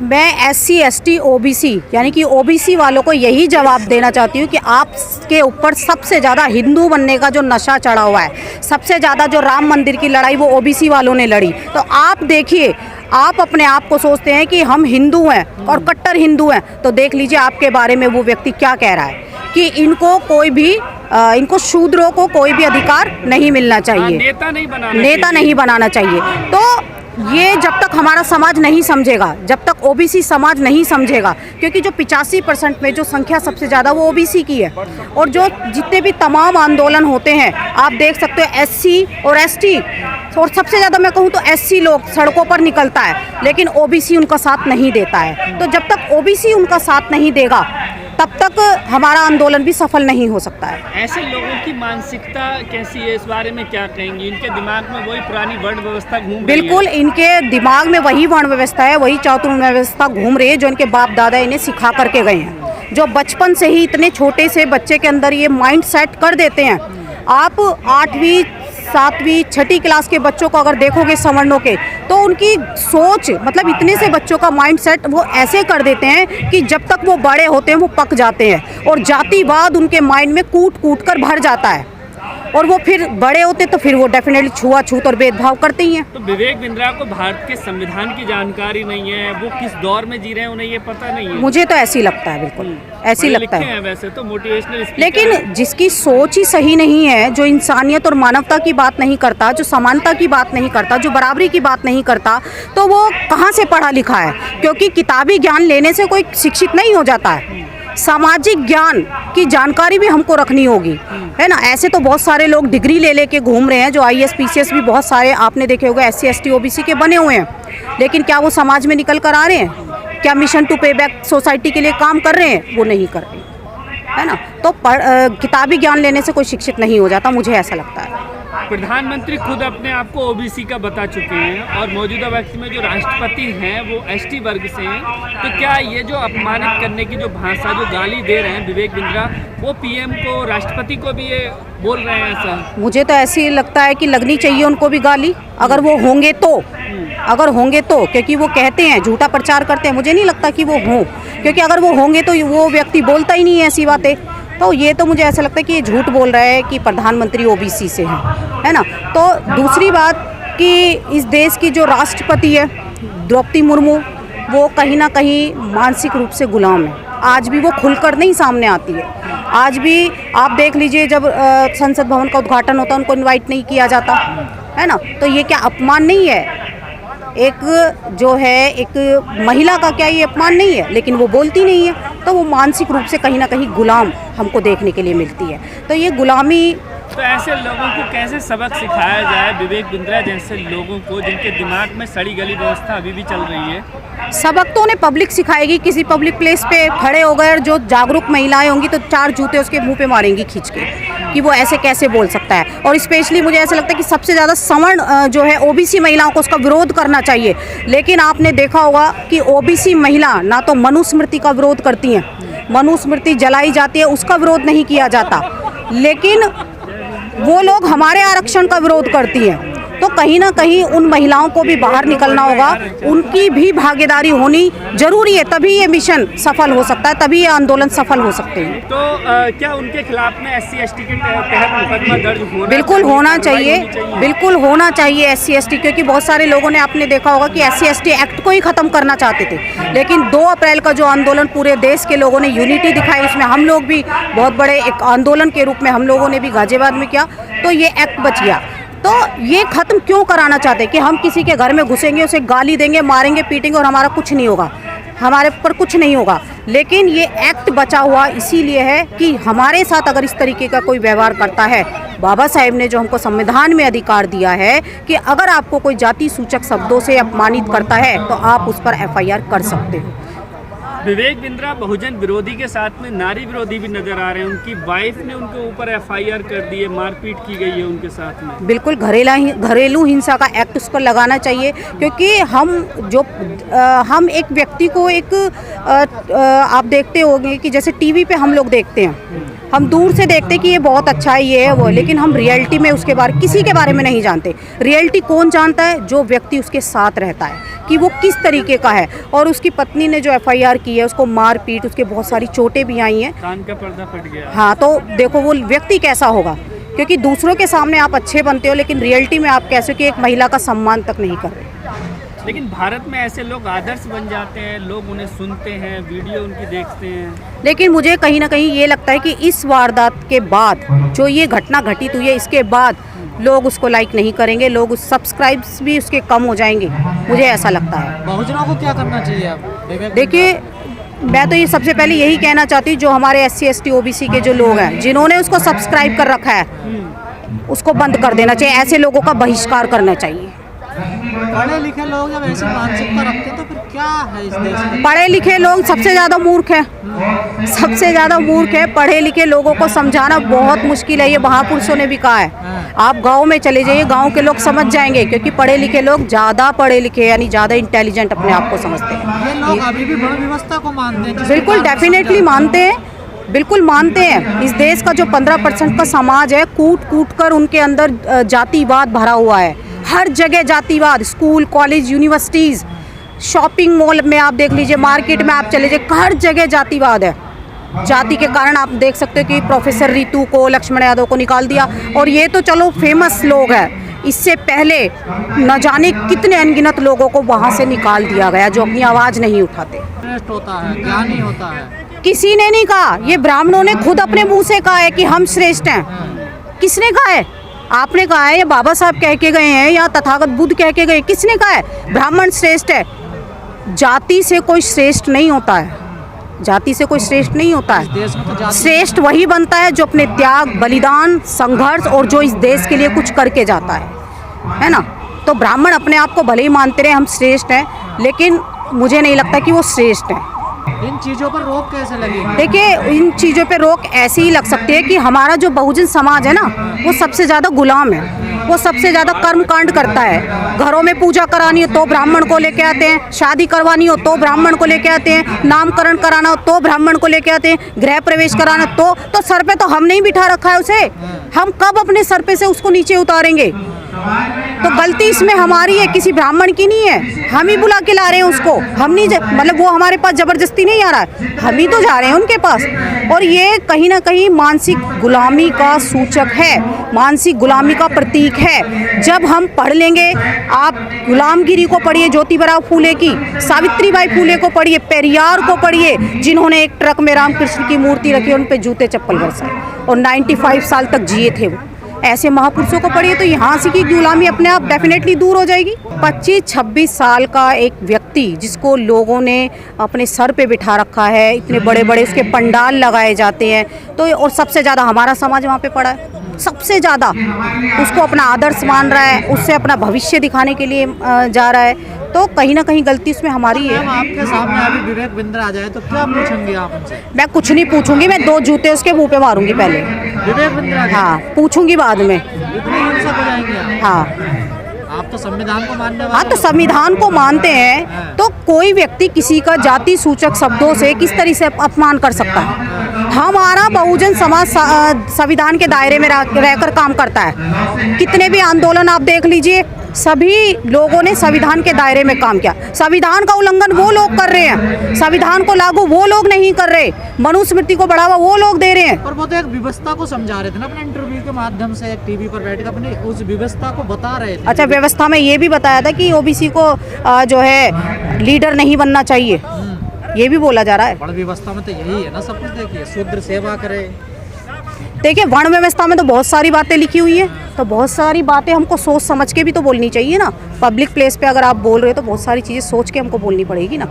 मैं SC ST OBC यानी कि OBC वालों को यही जवाब देना चाहती हूँ कि आपके ऊपर सबसे ज़्यादा हिंदू बनने का जो नशा चढ़ा हुआ है, सबसे ज़्यादा जो राम मंदिर की लड़ाई वो OBC वालों ने लड़ी। तो आप देखिए, आप अपने आप को सोचते हैं कि हम हिंदू हैं और कट्टर हिंदू हैं, तो देख लीजिए आपके बारे में वो व्यक्ति क्या कह रहा है कि इनको कोई भी इनको शूद्रों को कोई भी अधिकार नहीं मिलना चाहिए, नेता नहीं बनाना चाहिए। तो ये जब तक हमारा समाज नहीं समझेगा, जब तक OBC समाज नहीं समझेगा, क्योंकि जो 85% में जो संख्या सबसे ज़्यादा वो OBC की है, और जो जितने भी तमाम आंदोलन होते हैं आप देख सकते हो SC और ST, और सबसे ज़्यादा मैं कहूँ तो SC लोग सड़कों पर निकलता है, लेकिन OBC उनका साथ नहीं देता है। तो जब तक OBC उनका साथ नहीं देगा तब तक हमारा आंदोलन भी सफल नहीं हो सकता है। ऐसे लोगों की मानसिकता कैसी है, इस बारे में क्या कहेंगी? इनके दिमाग में वही पुरानी वर्ण व्यवस्था घूम रही है? बिल्कुल, इनके दिमाग में वही वर्ण व्यवस्था है, वही चातुर्य व्यवस्था घूम रही है जो इनके बाप दादा इन्हें सिखा करके गए हैं, जो बचपन से ही इतने छोटे से बच्चे के अंदर ये माइंड सेट कर देते हैं। आप 8वीं 7वीं 6ठी क्लास के बच्चों को अगर देखोगे सवर्णों के, तो उनकी सोच मतलब इतने से बच्चों का माइंडसेट वो ऐसे कर देते हैं कि जब तक वो बड़े होते हैं वो पक जाते हैं, और जातिवाद उनके माइंड में कूट कूट कर भर जाता है, और वो फिर बड़े होते तो फिर वो डेफिनेटली छुआछूत और भेदभाव करते ही हैं। तो विवेक बिंद्रा को भारत के संविधान की जानकारी नहीं है, वो किस दौर में जी रहे हैं उन्हें ये पता नहीं है। मुझे तो ऐसी लगता है, बिल्कुल ऐसी लगता है। वैसे तो मोटिवेशनल, लेकिन जिसकी सोच ही सही नहीं है, जो इंसानियत और मानवता की बात नहीं करता, जो समानता की बात नहीं करता, जो बराबरी की बात नहीं करता, तो वो कहाँ से पढ़ा लिखा है? क्योंकि किताबी ज्ञान लेने से कोई शिक्षित नहीं हो जाता है, सामाजिक ज्ञान की जानकारी भी हमको रखनी होगी, है ना। ऐसे तो बहुत सारे लोग डिग्री ले लेके घूम रहे हैं, जो IAS PCS भी बहुत सारे आपने देखे होंगे SC ST OBC के बने हुए हैं, लेकिन क्या वो समाज में निकल कर आ रहे हैं? क्या मिशन टू पे बैक सोसाइटी के लिए काम कर रहे हैं? वो नहीं कर रहे, है ना। तो किताबी ज्ञान लेने से कोई शिक्षित नहीं हो जाता, मुझे ऐसा लगता है। प्रधानमंत्री खुद अपने आप को OBC का बता चुके हैं, और मौजूदा वक्त में जो राष्ट्रपति हैं वो ST वर्ग से हैं। तो क्या ये जो अपमानित करने की जो भाषा, जो गाली दे रहे हैं विवेक बिंद्रा, वो PM को, राष्ट्रपति को भी ये बोल रहे हैं ऐसा? मुझे तो ऐसे लगता है कि लगनी चाहिए उनको भी गाली, अगर वो होंगे तो, क्योंकि वो कहते हैं, झूठा प्रचार करते हैं। मुझे नहीं लगता कि वो हों, क्योंकि अगर वो होंगे तो वो व्यक्ति बोलता ही नहीं है ऐसी बातें। तो ये तो मुझे ऐसा लगता है कि ये झूठ बोल रहा है कि प्रधानमंत्री OBC से है ना। तो दूसरी बात कि इस देश की जो राष्ट्रपति है द्रौपदी मुर्मू, वो कहीं ना कहीं मानसिक रूप से गुलाम है। आज भी वो खुलकर नहीं सामने आती है। आज भी आप देख लीजिए, जब संसद भवन का उद्घाटन होता है उनको इनवाइट नहीं किया जाता, है ना। तो ये क्या अपमान नहीं है? एक जो है एक महिला का क्या ये अपमान नहीं है? लेकिन वो बोलती नहीं है, तो वो मानसिक रूप से कहीं ना कहीं गुलाम हमको देखने के लिए मिलती है। तो ये गुलामी, तो ऐसे लोगों को कैसे सबक सिखाया जाए, विवेक बिंद्रा जैसे लोगों को जिनके दिमाग में सड़ी गली व्यवस्था अभी भी चल रही है? सबक तो उन्हें पब्लिक सिखाएगी। किसी पब्लिक प्लेस पे खड़े हो गए, जो जागरूक महिलाएं होंगी तो 4 जूते उसके मुंह पे मारेंगी खींच के कि वो ऐसे कैसे बोल सकता है। और स्पेशली मुझे ऐसा लगता है कि सबसे ज़्यादा सवर्ण जो है OBC महिलाओं को उसका विरोध करना चाहिए। लेकिन आपने देखा होगा कि OBC महिला ना तो मनुस्मृति का विरोध करती हैं, मनुस्मृति जलाई जाती है उसका विरोध नहीं किया जाता, लेकिन वो लोग हमारे आरक्षण का विरोध करती हैं। तो कहीं ना कहीं उन महिलाओं को भी बाहर निकलना होगा, उनकी भी भागीदारी होनी जरूरी है, तभी ये मिशन सफल हो सकता है, तभी ये आंदोलन सफल हो सकते हैं। तो क्या उनके खिलाफ में SC ST के तहत मुकदमा दर्ज होना? बिल्कुल होना चाहिए, बिल्कुल होना चाहिए SC ST, क्योंकि बहुत सारे लोगों ने आपने देखा होगा कि SC ST एक्ट को ही ख़त्म करना चाहते थे, लेकिन 2 अप्रैल का जो आंदोलन पूरे देश के लोगों ने यूनिटी दिखाई, उसमें हम लोग भी बहुत बड़े एक आंदोलन के रूप में हम लोगों ने भी गाजियाबाद में किया, तो ये एक्ट बच गया। तो ये ख़त्म क्यों कराना चाहते हैं कि हम किसी के घर में घुसेंगे, उसे गाली देंगे, मारेंगे, पीटेंगे और हमारा कुछ नहीं होगा, हमारे ऊपर कुछ नहीं होगा। लेकिन ये एक्ट बचा हुआ इसीलिए है कि हमारे साथ अगर इस तरीके का कोई व्यवहार करता है, बाबा साहेब ने जो हमको संविधान में अधिकार दिया है कि अगर आपको कोई जाति सूचक शब्दों से अपमानित करता है तो आप उस पर FIR कर सकते हो। विवेक बिंद्रा बहुजन विरोधी के साथ में नारी विरोधी भी नजर आ रहे हैं। उनकी वाइफ ने उनके ऊपर FIR कर दी है, मारपीट की गई है उनके साथ में। बिल्कुल घरेलू हिंसा का एक्ट उस पर लगाना चाहिए, क्योंकि हम एक व्यक्ति को एक आप देखते होंगे कि जैसे टीवी पे हम लोग देखते हैं, हम दूर से देखते कि ये बहुत अच्छा है, ये है वो, लेकिन हम रियलिटी में उसके बारे किसी के बारे में नहीं जानते। रियलिटी कौन जानता है? जो व्यक्ति उसके साथ रहता है कि वो किस तरीके का है। और उसकी पत्नी ने जो FIR की है, उसको मार पीट, उसके बहुत सारी चोटें भी आई हैं, कान का पर्दा फट गया। हाँ, तो देखो वो व्यक्ति कैसा होगा, क्योंकि दूसरों के सामने आप अच्छे बनते हो, लेकिन रियलिटी में आप कैसे हो कि एक महिला का सम्मान तक नहीं कर रहे। लेकिन भारत में ऐसे लोग आदर्श बन जाते हैं, लोग उन्हें सुनते हैं, वीडियो उनकी देखते हैं। लेकिन मुझे कहीं ना कहीं ये लगता है कि इस वारदात के बाद जो ये घटना घटित हुई है, इसके बाद लोग उसको लाइक नहीं करेंगे, लोग उस सब्सक्राइब्स भी उसके कम हो जाएंगे, मुझे ऐसा लगता है। बहुजनों को क्या करना चाहिए अब? देखिए, मैं तो ये सबसे पहले यही कहना चाहती हूँ, जो हमारे SC ST OBC के जो लोग हैं, जिन्होंने उसको सब्सक्राइब कर रखा है, उसको बंद कर देना चाहिए। ऐसे लोगों का बहिष्कार करना चाहिए। पढ़े लिखे लोग जब ऐसी मानसिकता रखते हैं तो फिर क्या है इस देश में? पढ़े लिखे लोग सबसे ज़्यादा मूर्ख हैं, सबसे ज़्यादा मूर्ख है। पढ़े लिखे लोगों को समझाना बहुत मुश्किल है, ये महापुरुषों ने भी कहा है। आप गांव में चले जाइए, गांव के लोग समझ जाएंगे, क्योंकि पढ़े लिखे लोग ज़्यादा पढ़े लिखे यानी ज़्यादा इंटेलिजेंट अपने आप को समझते हैं। ये लोग अभी भी बड़ व्यवस्था को मानते हैं? बिल्कुल, डेफिनेटली मानते हैं, बिल्कुल मानते हैं। इस देश का जो 15% का समाज है, कूट कूट कर उनके अंदर जातिवाद भरा हुआ है। हर जगह जातिवाद, school, college, universities, shopping mall में आप देख लीजिए, मार्केट में आप चले जाइए, हर जगह जातिवाद है। जाति के कारण आप देख सकते हो कि प्रोफेसर रितु को, लक्ष्मण यादव को निकाल दिया। और ये तो चलो फेमस लोग हैं, इससे पहले न जाने कितने अनगिनत लोगों को वहाँ से निकाल दिया गया जो अपनी आवाज़ नहीं उठाते। श्रेष्ठ होता है, ज्ञानी होता है। किसी ने नहीं कहा, ये ब्राह्मणों ने खुद अपने मुंह से कहा है कि हम श्रेष्ठ हैं। किसने कहा है? आपने कहा है, या बाबा साहब कह के गए हैं, या तथागत बुद्ध कह के गए? किसने कहा है ब्राह्मण श्रेष्ठ है? जाति से कोई श्रेष्ठ नहीं होता है, जाति से कोई श्रेष्ठ नहीं होता है। देश में तो जाति श्रेष्ठ वही बनता है जो अपने त्याग, बलिदान, संघर्ष और जो इस देश के लिए कुछ करके जाता है ना। तो ब्राह्मण अपने आप को भले ही मानते रहे हम श्रेष्ठ हैं, लेकिन मुझे नहीं लगता कि वो श्रेष्ठ हैं। इन चीज़ों पर रोक कैसे लगेगी? देखिए, इन चीज़ों पे रोक ऐसे ही लग सकती है कि हमारा जो बहुजन समाज है ना, वो सबसे ज़्यादा गुलाम है, वो सबसे ज़्यादा कर्मकांड करता है। घरों में पूजा करानी हो तो ब्राह्मण को लेके आते हैं, शादी करवानी हो तो ब्राह्मण को लेके आते हैं, नामकरण कराना हो तो ब्राह्मण को लेके आते हैं, गृह प्रवेश कराना तो सर पे तो हमने ही बिठा रखा है उसे, हम कब अपने सर पे से उसको नीचे उतारेंगे? तो गलती इसमें हमारी है, किसी ब्राह्मण की नहीं है। हम ही बुला के ला रहे हैं उसको, हम नहीं, मतलब वो हमारे पास जबरदस्ती नहीं आ रहा है, हम ही तो जा रहे हैं उनके पास। और ये कहीं ना कहीं मानसिक गुलामी का सूचक है, मानसिक गुलामी का प्रतीक है। जब हम पढ़ लेंगे, आप गुलामगिरी को पढ़िए, ज्योतिबा फूले की, सावित्रीबाई फूले को पढ़िए, पेरियार को पढ़िए, जिन्होंने एक ट्रक में रामकृष्ण की मूर्ति रखी, उन पे जूते चप्पल बरसाए और 95 साल तक जिए थे वो। ऐसे महापुरुषों को पढ़िए तो यहाँ से की गुलामी अपने आप डेफिनेटली दूर हो जाएगी। 25-26 साल का एक व्यक्ति जिसको लोगों ने अपने सर पे बिठा रखा है, इतने बड़े बड़े उसके पंडाल लगाए जाते हैं, तो और सबसे ज़्यादा हमारा समाज वहाँ पे पड़ा है, सबसे ज़्यादा उसको अपना आदर्श मान रहा है, उससे अपना भविष्य दिखाने के लिए जा रहा है। तो कहीं ना कहीं गलती उसमें हमारी है। आपके सामने अभी विवेक बिंद्रा आ जाए तो क्या पूछेंगे आप उनसे? मैं कुछ नहीं पूछूंगी, मैं 2 जूते उसके मुंह पे मारूंगी पहले। विवेक बिंद्रा? हाँ, पूछूंगी बाद में। इतनी हिंसक हो जाएंगे आप? हाँ, आप तो संविधान को मानने वाले हाँ, तो संविधान को मानते हैं तो कोई व्यक्ति किसी का जाति सूचक शब्दों से किस तरह से अपमान कर सकता है? हमारा बहुजन समाज संविधान के दायरे में रहकर काम करता है। कितने भी आंदोलन आप देख लीजिए, सभी लोगों ने संविधान के दायरे में काम किया। संविधान का उल्लंघन वो लोग कर रहे हैं, संविधान को लागू वो लोग नहीं कर रहे, मनुस्मृति को बढ़ावा वो लोग दे रहे हैं। और वो तो एक व्यवस्था को समझा रहे थे ना अपने इंटरव्यू के माध्यम से, टीवी पर बैठ कर अपनी उस व्यवस्था को बता रहे थे। अच्छा, व्यवस्था में ये भी बताया था कि OBC को जो है लीडर नहीं बनना चाहिए, ये भी बोला जा रहा है। बड़ व्यवस्था में तो यही है ना सब कुछ। देखिए, शूद्र सेवा करे। देखिए, वर्ण व्यवस्था में तो बहुत सारी बातें लिखी हुई है, तो बहुत सारी बातें हमको सोच समझ के भी तो बोलनी चाहिए ना। पब्लिक प्लेस पे अगर आप बोल रहे हो तो बहुत सारी चीज़ें सोच के हमको बोलनी पड़ेगी ना।